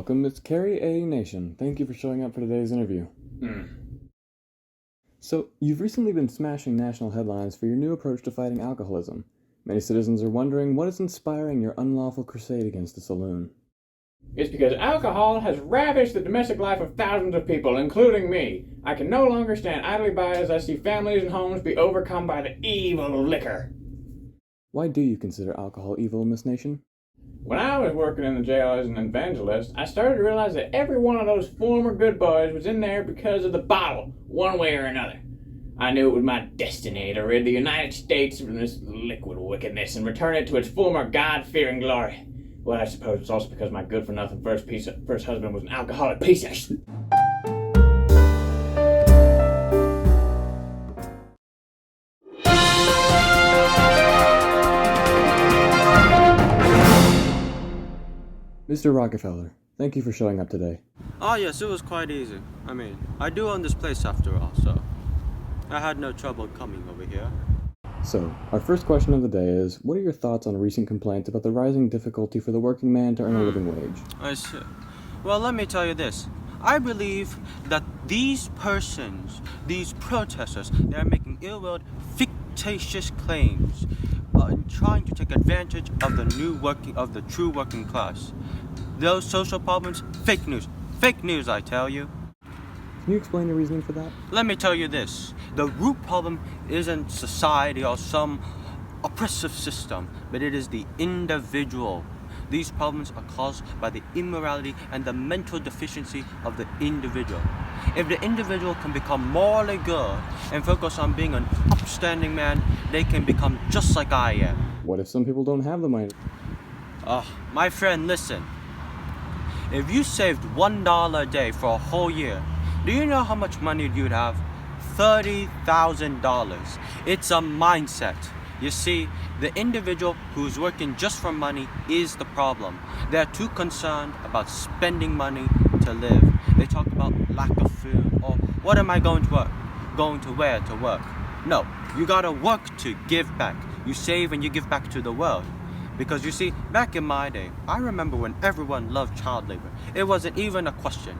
Welcome, Miss Carrie A. Nation. Thank you for showing up for today's interview. So, you've recently been smashing national headlines for your new approach to fighting alcoholism. Many citizens are wondering what is inspiring your unlawful crusade against the saloon. It's because alcohol has ravaged the domestic life of thousands of people, including me. I can no longer stand idly by as I see families and homes be overcome by the evil liquor. Why do you consider alcohol evil, Miss Nation? When I was working in the jail as an evangelist, I started to realize that every one of those former good boys was in there because of the bottle, one way or another. I knew it was my destiny to rid the United States from this liquid wickedness and return it to its former God-fearing glory. Well, I suppose it's also because my good-for-nothing first husband was an alcoholic piece of shit. Mr. Rockefeller, thank you for showing up today. Oh yes, it was quite easy. I mean, I do own this place after all, so I had no trouble coming over here. So, our first question of the day is, what are your thoughts on recent complaints about the rising difficulty for the working man to earn a living wage? I see. Well, let me tell you this. I believe that these persons, these protesters, they are making ill-willed, fictitious claims, trying to take advantage of the true working class. Those social problems, fake news, I tell you. Can you explain your reasoning for that? Let me tell you this. The root problem isn't society or some oppressive system, but it is the individual. These problems are caused by the immorality and the mental deficiency of the individual. If the individual can become morally good and focus on being an upstanding man, they can become just like I am. What if some people don't have the money? My friend, listen. If you saved $1 a day for a whole year, do you know how much money you'd have? $30,000. It's a mindset. You see, the individual who's working just for money is the problem. They're too concerned about spending money to live. They talk about lack of food or what am I going to wear to work? No, you gotta work to give back. You save and you give back to the world. Because you see, back in my day, I remember when everyone loved child labor. It wasn't even a question.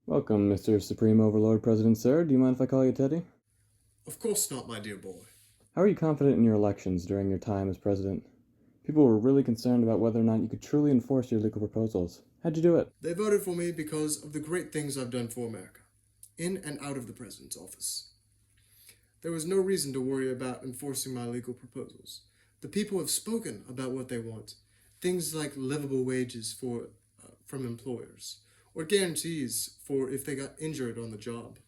Welcome, Mr. Supreme Overlord President Sir. Do you mind if I call you Teddy? Of course not, my dear boy. How are you confident in your elections during your time as president? People were really concerned about whether or not you could truly enforce your legal proposals. How'd you do it? They voted for me because of the great things I've done for America, in and out of the president's office. There was no reason to worry about enforcing my legal proposals. The people have spoken about what they want, things like livable wages from employers, or guarantees for if they got injured on the job.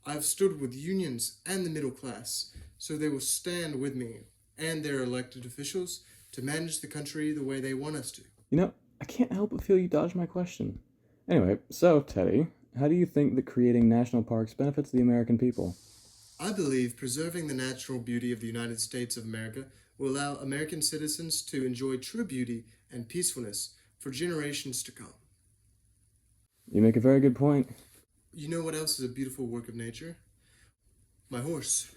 I've stood with unions and the middle class, so they will stand with me and their elected officials to manage the country the way they want us to. You know, I can't help but feel you dodged my question. Anyway, so, Teddy, how do you think that creating national parks benefits the American people? I believe preserving the natural beauty of the United States of America will allow American citizens to enjoy true beauty and peacefulness for generations to come. You make a very good point. You know what else is a beautiful work of nature? My horse.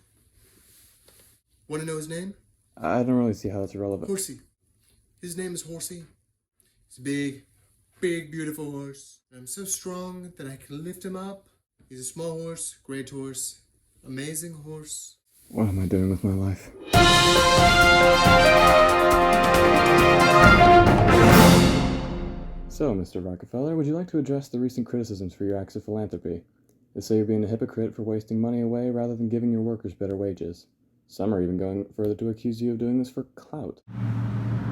Want to know his name? I don't really see how that's relevant. Horsey. His name is Horsey. He's a big, beautiful horse. I'm so strong that I can lift him up. He's a small horse, great horse, amazing horse. What am I doing with my life? So, Mr. Rockefeller, would you like to address the recent criticisms for your acts of philanthropy? They say you're being a hypocrite for wasting money away rather than giving your workers better wages. Some are even going further to accuse you of doing this for clout.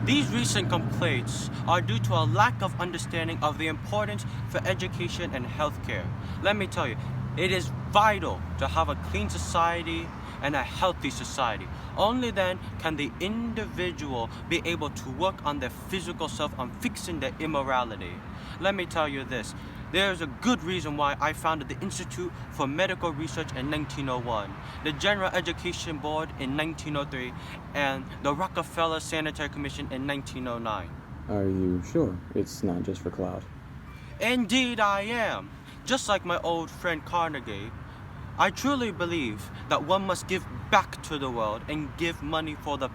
These recent complaints are due to a lack of understanding of the importance for education and healthcare. Let me tell you, it is vital to have a clean society and a healthy society. Only then can the individual be able to work on their physical self, on fixing their immorality. Let me tell you this. There's a good reason why I founded the Institute for Medical Research in 1901, the General Education Board in 1903, and the Rockefeller Sanitary Commission in 1909. Are you sure it's not just for clout? Indeed I am. Just like my old friend Carnegie, I truly believe that one must give back to the world and use money for the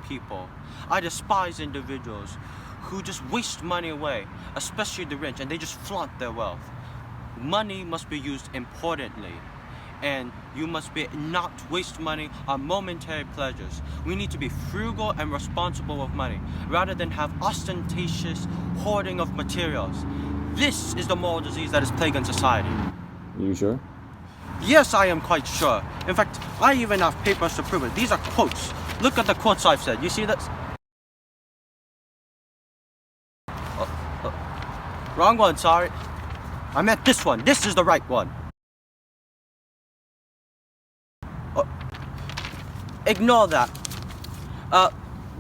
people. I despise individuals who just waste money away, especially the rich, and they just flaunt their wealth. Money must be used importantly, and you must not waste money on momentary pleasures. We need to be frugal and responsible with money, rather than have ostentatious hoarding of materials. This is the moral disease that is plaguing society. You sure? Yes, I am quite sure. In fact, I even have papers to prove it. These are quotes. Look at the quotes I've said. You see that? Wrong one, sorry. I meant this one. This is the right one. Ignore that.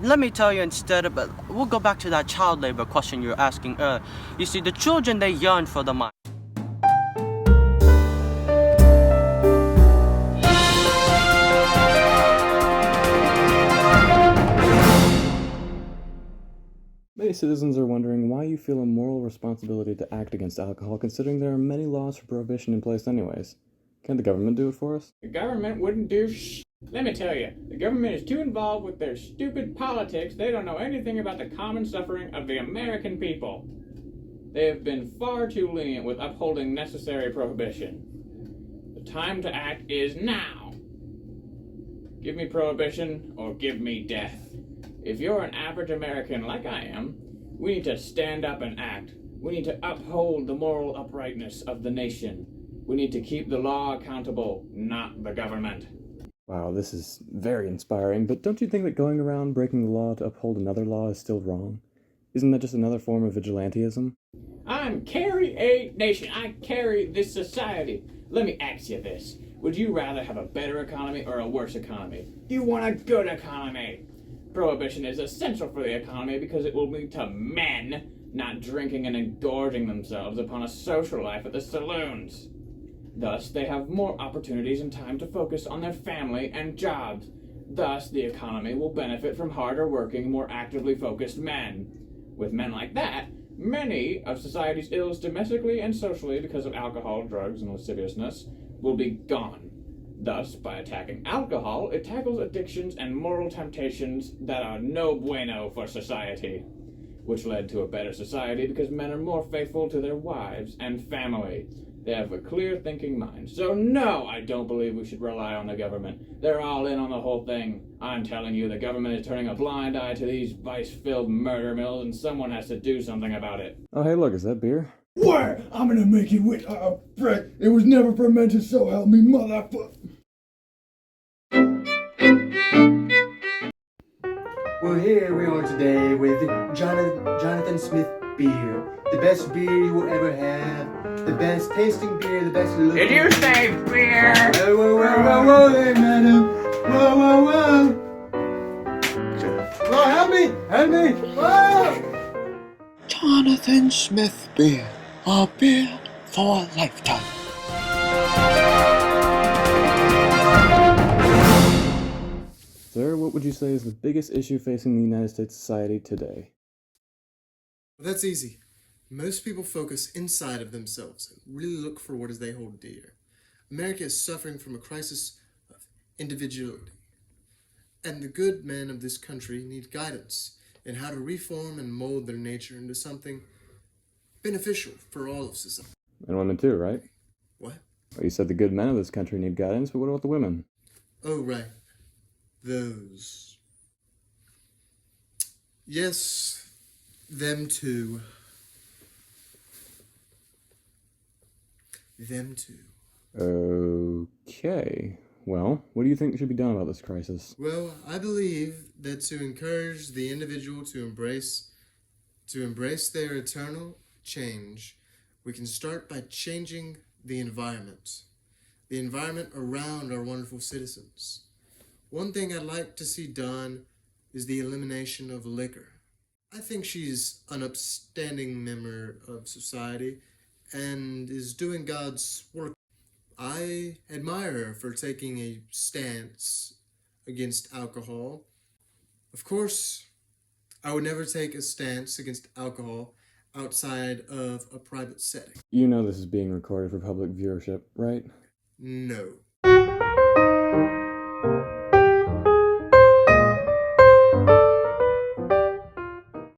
Let me tell you instead, but we'll go back to that child labor question you were asking earlier. You see, the children, they yearn for the mind. Many citizens are wondering why you feel a moral responsibility to act against alcohol, considering there are many laws for prohibition in place anyways. Can't the government do it for us? The government wouldn't do Let me tell you, the government is too involved with their stupid politics. They don't know anything about the common suffering of the American people. They have been far too lenient with upholding necessary prohibition. The time to act is now. Give me prohibition or give me death. If you're an average American like I am, we need to stand up and act. We need to uphold the moral uprightness of the nation. We need to keep the law accountable, not the government. Wow, this is very inspiring, but don't you think that going around breaking the law to uphold another law is still wrong? Isn't that just another form of vigilantism? I'm carry a nation. I carry this society. Let me ask you this. Would you rather have a better economy or a worse economy? You want a good economy. Prohibition is essential for the economy because it will lead to men not drinking and engorging themselves upon a social life at the saloons. Thus, they have more opportunities and time to focus on their family and jobs. Thus, the economy will benefit from harder working, more actively focused men. With men like that, many of society's ills domestically and socially because of alcohol, drugs, and lasciviousness will be gone. Thus, by attacking alcohol, it tackles addictions and moral temptations that are no bueno for society, which led to a better society because men are more faithful to their wives and family. They have a clear thinking mind. So no, I don't believe we should rely on the government. They're all in on the whole thing. I'm telling you, the government is turning a blind eye to these vice-filled murder mills, and someone has to do something about it. Oh, hey, look, is that beer? What? I'm gonna make it with Fred. It was never fermented, so help me, motherfucker. Well, here we are today with Jonathan Smith beer. The best beer you will ever have. The best tasting beer, the best looking. Did you say beer? Whoa, whoa, whoa, whoa, whoa there, madam. Whoa, whoa, whoa. Oh, help me! Help me! Whoa! Jonathan Smith beer. A beer for a lifetime. Sir, what would you say is the biggest issue facing the United States society today? Well, that's easy. Most people focus inside of themselves and really look for what they hold dear. America is suffering from a crisis of individuality. And the good men of this country need guidance in how to reform and mold their nature into something beneficial for all of society. And women too, right? What? Well, you said the good men of this country need guidance, but what about the women? Oh, right. Those. Yes, them too. Them too. Okay. Well, what do you think should be done about this crisis? Well, I believe that to encourage the individual to embrace their eternal change, we can start by changing the environment around our wonderful citizens. One thing I'd like to see done is the elimination of liquor. I think she's an upstanding member of society and is doing God's work. I admire her for taking a stance against alcohol. Of course, I would never take a stance against alcohol outside of a private setting. You know this is being recorded for public viewership, right? No.